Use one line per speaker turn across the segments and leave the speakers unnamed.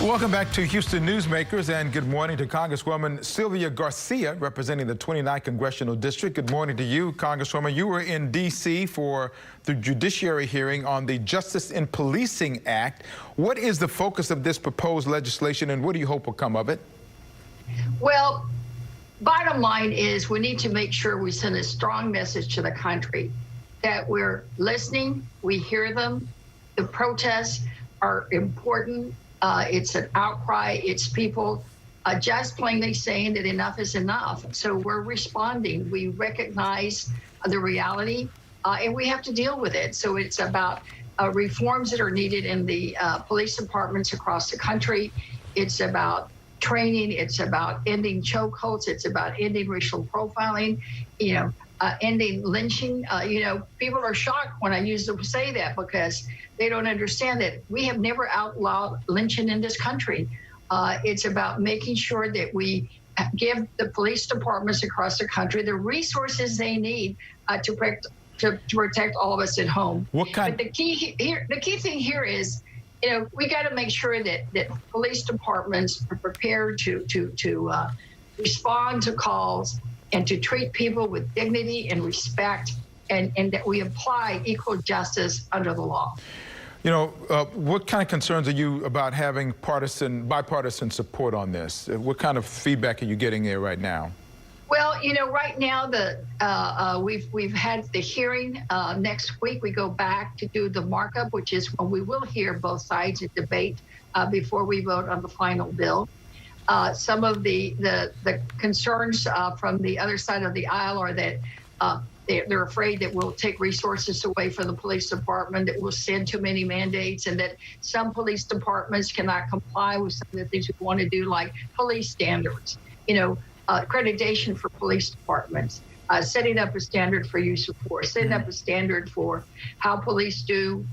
Welcome back to Houston Newsmakers, and good morning to Congresswoman Sylvia Garcia, representing the 29th Congressional District. Good morning to you, Congresswoman. You were in D.C. for the judiciary hearing on the Justice in Policing Act. What is the focus of this proposed legislation, and what do you hope will come of it?
Well, bottom line is we need to make sure we send a strong message to the country that we're listening, we hear them. The protests are important. It's an outcry. It's people just plainly saying that enough is enough. So we're responding. We recognize the reality, and we have to deal with it. So it's about reforms that are needed in the police departments across the country. It's about training. It's about ending chokeholds. It's about ending racial profiling. Ending lynching. People are shocked when I used to say that because they don't understand that we have never outlawed lynching in this country. It's about making sure that we give the police departments across the country the resources they need to protect all of us at home. But the key thing here is, we got to make sure that police departments are prepared to respond to calls and to treat people with dignity and respect, and that we apply equal justice under the law.
What kind of concerns are you about having bipartisan support on this? What kind of feedback are you getting there right now?
Well, right now we've had the hearing. Next week we go back to do the markup, which is when we will hear both sides and debate before we vote on the final bill. Some of the concerns from the other side of the aisle are that they're afraid that we'll take resources away from the police department, that we'll send too many mandates, and that some police departments cannot comply with some of the things we want to do, like police standards, accreditation for police departments, setting up a standard for use of force, setting up a standard for how police do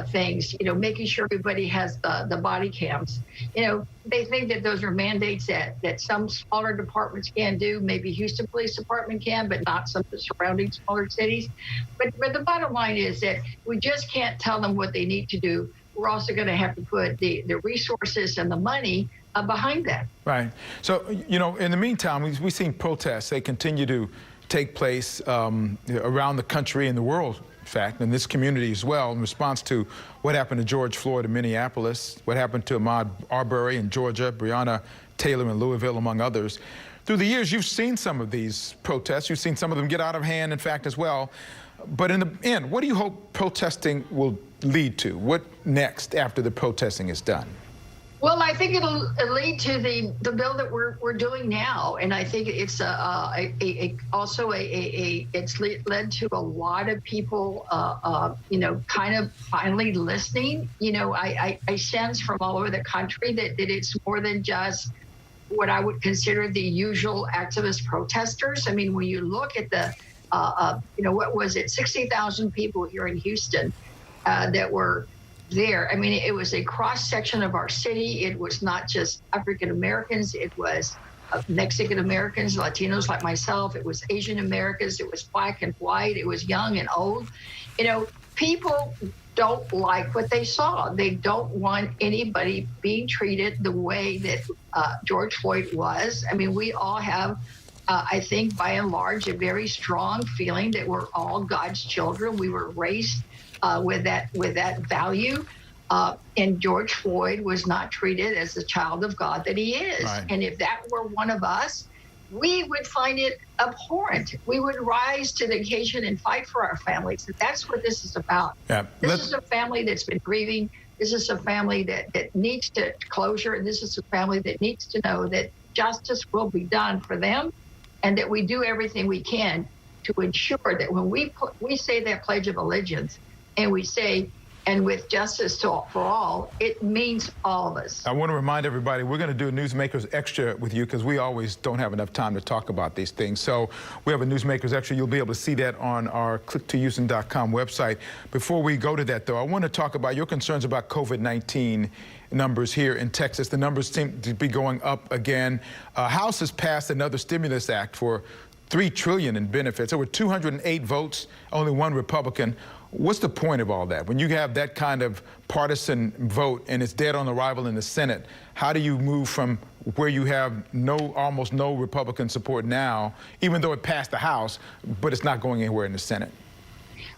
things, making sure everybody has the body cams. They think that those are mandates that some smaller departments can do. Maybe Houston Police Department can, but not some of the surrounding smaller cities. But the bottom line is that we just can't tell them what they need to do. We're also going to have to put the resources and the money behind that. Right.
So, in the meantime, we've seen protests. They continue to take place around the country and the world, in fact, in this community as well, in response to what happened to George Floyd in Minneapolis, what happened to Ahmaud Arbery in Georgia, Breonna Taylor in Louisville, among others. Through the years, you've seen some of these protests. You've seen some of them get out of hand, in fact, as well. But in the end, what do you hope protesting will lead to? What next after the protesting is done?
Well, I think it'll lead to the bill that we're doing now, and I think it's it's led to a lot of people, kind of finally listening. I sense from all over the country that it's more than just what I would consider the usual activist protesters. I mean, when you look at the, what was it, 60,000 people here in Houston that were there. I mean, it was a cross-section of our city. It was not just African Americans. It was Mexican Americans, Latinos like myself. It was Asian Americans. It was black and white. It was young and old. People don't like what they saw. They don't want anybody being treated the way that George Floyd was. I mean, we all have, I think, by and large, a very strong feeling that we're all God's children. We were raised with that value, and George Floyd was not treated as the child of God that he is. Right. And if that were one of us, we would find it abhorrent. We would rise to the occasion and fight for our families. And that's what this is about. Yeah. This is a family that's been grieving. This is a family that needs to closure, and this is a family that needs to know that justice will be done for them, and that we do everything we can to ensure that when we say that Pledge of Allegiance, and we say, and with justice for all, it means all of us.
I want to remind everybody, we're going to do a Newsmakers Extra with you because we always don't have enough time to talk about these things. So we have a Newsmakers Extra. You'll be able to see that on our clicktohouston.com website. Before we go to that, though, I want to talk about your concerns about COVID-19 numbers here in Texas. The numbers seem to be going up again. House has passed another stimulus act for $3 trillion in benefits. There were 208 votes, only one Republican. What's the point of all that? When you have that kind of partisan vote and it's dead on arrival in the Senate, how do you move from where you have almost no Republican support now, even though it passed the House, but it's not going anywhere in the Senate?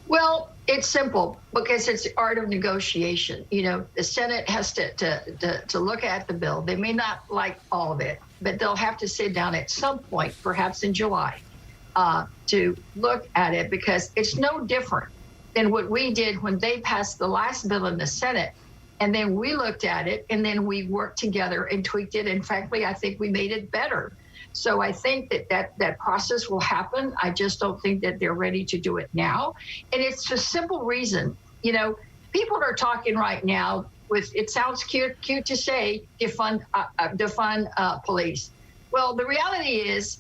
Well, it's simple because it's the art of negotiation. You know, the Senate has to look at the bill. They may not like all of it, but they'll have to sit down at some point, perhaps in July, to look at it, because it's no different than what we did when they passed the last bill in the Senate. And then we looked at it, and then we worked together and tweaked it. And frankly, I think we made it better. So I think that process will happen. I just don't think that they're ready to do it now. And it's a simple reason. You know, people are talking right now with, it sounds cute to say, defund police. Well, the reality is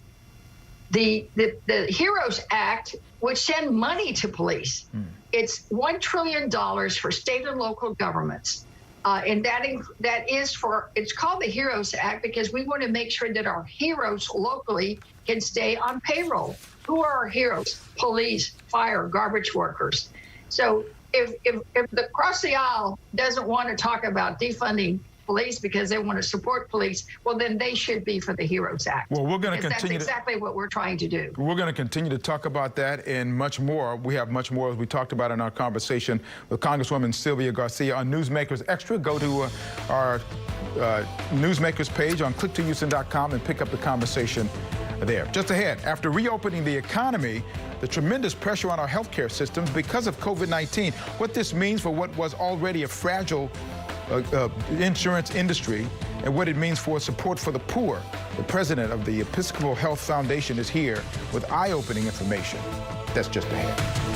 the HEROES Act would send money to police. It's $1 trillion for state and local governments. And that is for, it's called the HEROES Act because we want to make sure that our heroes locally can stay on payroll. Who are our heroes? Police, fire, garbage workers. So if the across the aisle doesn't want to talk about defunding police because they want to support police, well, then they should be for the HEROES Act.
Well, we're going to continue.
That's exactly what we're trying to do. We're
going to continue to talk about that and much more. We have much more, as we talked about in our conversation with Congresswoman Sylvia Garcia on Newsmakers Extra. Go to our Newsmakers page on click2houston.com and pick up the conversation there. Just ahead, after reopening the economy, the tremendous pressure on our healthcare systems because of COVID-19, what this means for what was already a fragile insurance industry and what it means for support for the poor. The president of the Episcopal Health Foundation is here with eye-opening information. That's just ahead.